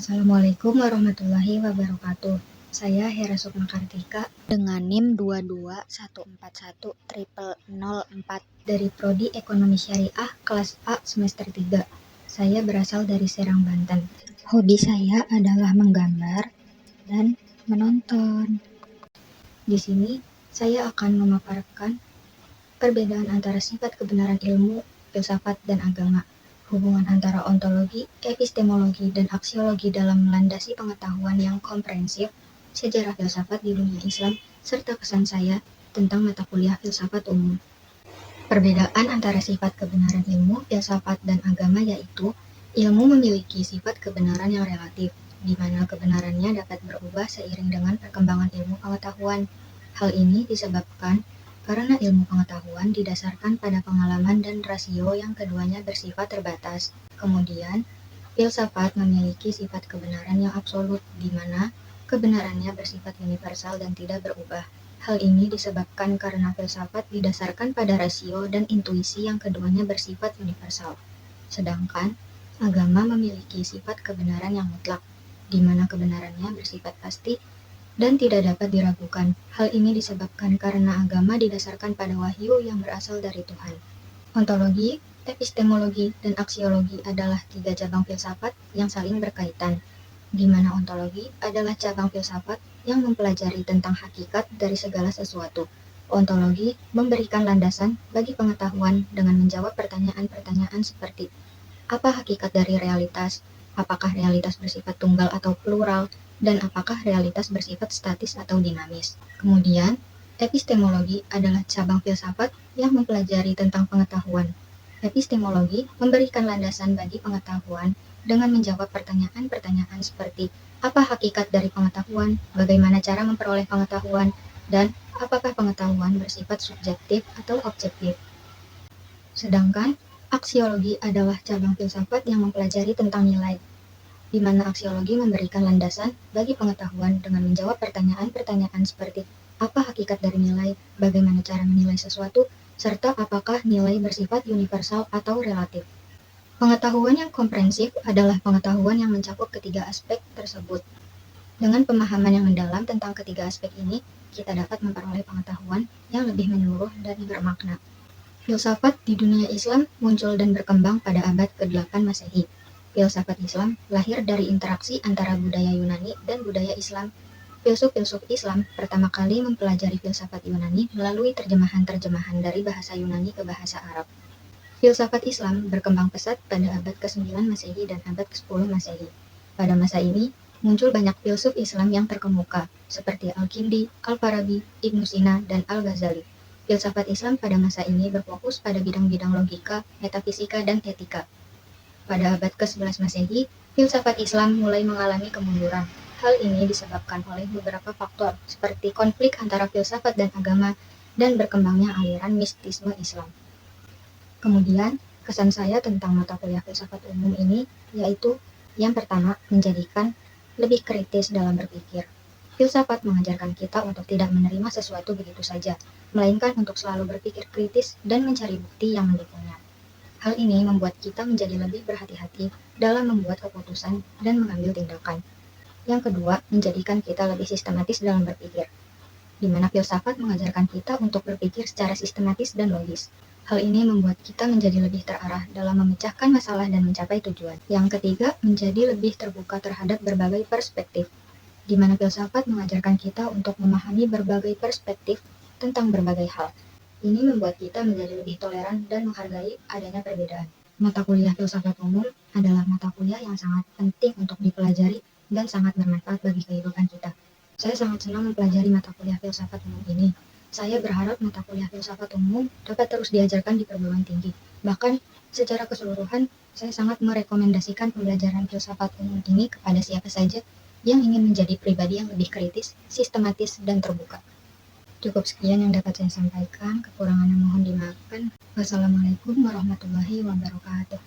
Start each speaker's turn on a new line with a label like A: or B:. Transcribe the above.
A: Assalamualaikum warahmatullahi wabarakatuh. Saya Hera Sukma Kartika dengan NIM 221410004 dari Prodi Ekonomi Syariah kelas A semester 3. Saya berasal dari Serang, Banten. Hobi saya adalah menggambar dan menonton. Di sini saya akan memaparkan perbedaan antara sifat kebenaran ilmu, filsafat, dan agama, hubungan antara ontologi, epistemologi, dan aksiologi dalam melandasi pengetahuan yang komprehensif, sejarah filsafat di dunia Islam, serta kesan saya tentang mata kuliah filsafat umum. Perbedaan antara sifat kebenaran ilmu, filsafat, dan agama yaitu ilmu memiliki sifat kebenaran yang relatif, di mana kebenarannya dapat berubah seiring dengan perkembangan ilmu pengetahuan. Hal ini disebabkan karena ilmu pengetahuan didasarkan pada pengalaman dan rasio yang keduanya bersifat terbatas. Kemudian, filsafat memiliki sifat kebenaran yang absolut, di mana kebenarannya bersifat universal dan tidak berubah. Hal ini disebabkan karena filsafat didasarkan pada rasio dan intuisi yang keduanya bersifat universal. Sedangkan, agama memiliki sifat kebenaran yang mutlak, di mana kebenarannya bersifat pasti dan tidak dapat diragukan. Hal ini disebabkan karena agama didasarkan pada wahyu yang berasal dari Tuhan. Ontologi, epistemologi, dan aksiologi adalah 3 cabang filsafat yang saling berkaitan, di mana ontologi adalah cabang filsafat yang mempelajari tentang hakikat dari segala sesuatu. Ontologi memberikan landasan bagi pengetahuan dengan menjawab pertanyaan-pertanyaan seperti apa hakikat dari realitas, apakah realitas bersifat tunggal atau plural, dan apakah realitas bersifat statis atau dinamis. Kemudian, epistemologi adalah cabang filsafat yang mempelajari tentang pengetahuan. Epistemologi memberikan landasan bagi pengetahuan dengan menjawab pertanyaan-pertanyaan seperti apa hakikat dari pengetahuan, bagaimana cara memperoleh pengetahuan, dan apakah pengetahuan bersifat subjektif atau objektif. Sedangkan, aksiologi adalah cabang filsafat yang mempelajari tentang nilai, di mana aksiologi memberikan landasan bagi pengetahuan dengan menjawab pertanyaan-pertanyaan seperti apa hakikat dari nilai, bagaimana cara menilai sesuatu, serta apakah nilai bersifat universal atau relatif. Pengetahuan yang komprehensif adalah pengetahuan yang mencakup ketiga aspek tersebut. Dengan pemahaman yang mendalam tentang ketiga aspek ini, kita dapat memperoleh pengetahuan yang lebih menyeluruh dan bermakna. Filsafat di dunia Islam muncul dan berkembang pada abad ke-8 Masehi. Filsafat Islam lahir dari interaksi antara budaya Yunani dan budaya Islam. Filsuf-filsuf Islam pertama kali mempelajari filsafat Yunani melalui terjemahan-terjemahan dari bahasa Yunani ke bahasa Arab. Filsafat Islam berkembang pesat pada abad ke-9 Masehi dan abad ke-10 Masehi. Pada masa ini, muncul banyak filsuf Islam yang terkemuka, seperti Al-Kindi, Al-Farabi, Ibnu Sina, dan Al-Ghazali. Filsafat Islam pada masa ini berfokus pada bidang-bidang logika, metafisika, dan etika. Pada abad ke-11 Masehi, filsafat Islam mulai mengalami kemunduran. Hal ini disebabkan oleh beberapa faktor, seperti konflik antara filsafat dan agama, dan berkembangnya aliran mistisme Islam. Kemudian, kesan saya tentang mata kuliah filsafat umum ini yaitu yang pertama, menjadikan lebih kritis dalam berpikir. Filsafat mengajarkan kita untuk tidak menerima sesuatu begitu saja, melainkan untuk selalu berpikir kritis dan mencari bukti yang mendukungnya. Hal ini membuat kita menjadi lebih berhati-hati dalam membuat keputusan dan mengambil tindakan. Yang kedua, menjadikan kita lebih sistematis dalam berpikir, di mana filsafat mengajarkan kita untuk berpikir secara sistematis dan logis. Hal ini membuat kita menjadi lebih terarah dalam memecahkan masalah dan mencapai tujuan. Yang ketiga, menjadi lebih terbuka terhadap berbagai perspektif, di mana filsafat mengajarkan kita untuk memahami berbagai perspektif tentang berbagai hal. Ini membuat kita menjadi lebih toleran dan menghargai adanya perbedaan. Mata kuliah filsafat umum adalah mata kuliah yang sangat penting untuk dipelajari dan sangat bermanfaat bagi kehidupan kita. Saya sangat senang mempelajari mata kuliah filsafat umum ini. Saya berharap mata kuliah filsafat umum dapat terus diajarkan di perguruan tinggi. Bahkan, secara keseluruhan, saya sangat merekomendasikan pembelajaran filsafat umum ini kepada siapa saja yang ingin menjadi pribadi yang lebih kritis, sistematis, dan terbuka. Cukup sekian yang dapat saya sampaikan, kekurangannya mohon dimaafkan. Wassalamualaikum warahmatullahi wabarakatuh.